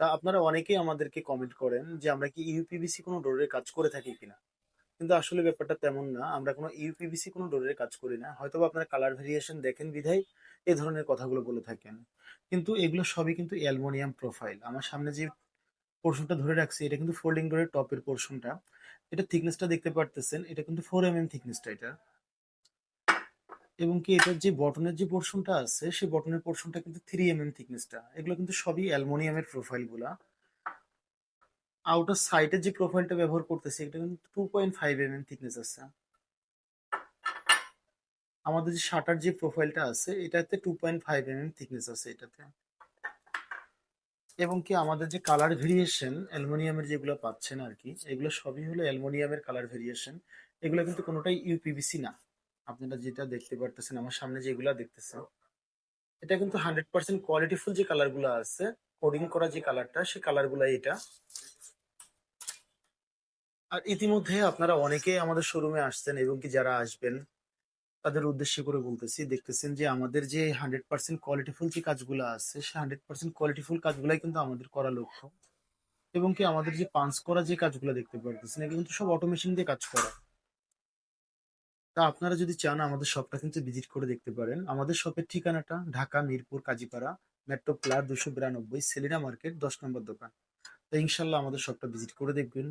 তা আপনারা অনেকেই আমাদেরকে কমেন্ট করেন যে আমরা কি ইউপিভিসি কোনো ডোরের কাজ করে থাকি কিনা। কিন্তু আসলে ব্যাপারটা তেমন না। আমরা কোনো ইউপিভিসি কোনো ডোরের কাজ করি না। হয়তোবা আপনারা কালার ভেরিয়েশন দেখেন বিধায় এ ধরনের কথাগুলো বলে থাকেন। কিন্তু এগুলো সবই কিন্তু অ্যালুমিনিয়াম প্রোফাইল। আমার সামনে যে পোরশনটা ধরে রাখছি এটা কিন্তু ফোল্ডিং ডোরের টপের পোরশনটা। এটা থিকনেসটা দেখতে পারতেছেন। এটা কিন্তু 4 থিকনেসটা এটা। এবং কি এটার যে বটনের যে পোরশনটা আছে সেই বটনের পোরশনটা কিন্তু 3 থিকনেসটা। এগুলো কিন্তু সবই অ্যালুমিনিয়ামের প্রোফাইল গুলা। আউটার সাইডের যে প্রোফাইলটা ব্যবহার করতেছি এটা কিন্তু 2.5 থিকনেস আছে। আমাদের যে শাটার যে প্রোফাইলটা আছে এটাতে 2.5 থিকনেস আছে এটাতে। এবং কি আমাদের যে কালার ভেরিয়েশন অ্যালুমিনিয়ামের যেগুলো পাচ্ছেন আর কি, এগুলো সবই হলো অ্যালুমিনিয়ামের কালার ভেরিয়েশন। এগুলো কিন্তু কোনোটাই ইউপিভিসি না। আপনারা যেটা দেখতে পারতেছেন আমার সামনে যেগুলা দেখতেছেন এটা কিন্তু 100% কোয়ালিটিফুল যে কালারগুলো আছে, কোডিং করা যে কালারটা সেই কালারগুলাই এটা। আর ইতিমধ্যে আপনারা অনেকেই আমাদের শোরুমে আসছেন এবং কি যারা আসবেন তাদের উদ্দেশ্য করে বলতেছি, দেখতেছেন যে আমাদের যে 100% কোয়ালিটিফুল যে কাজগুলো আছে সেই 100% কোয়ালিটিফুল কাজগুলাই কিন্তু আমাদের করা লক্ষ্য। এবং কি আমাদের যে পাঞ্চ করা যে কাজগুলো দেখতে পারতেছেন এগুলো কিন্তু সব অটোমেশন দিয়ে কাজ করা। তা আপনারা যদি চান আমাদের শপটা কিন্তু ভিজিট করে দেখতে পারেন। আমাদের শপের ঠিকানাটা Dhaka Mirpur Kazipara metro plus 292 Selina market 10 নম্বর দোকান। তো ইনশাল্লাহ আমাদের শপটা ভিজিট করে দেখবেন।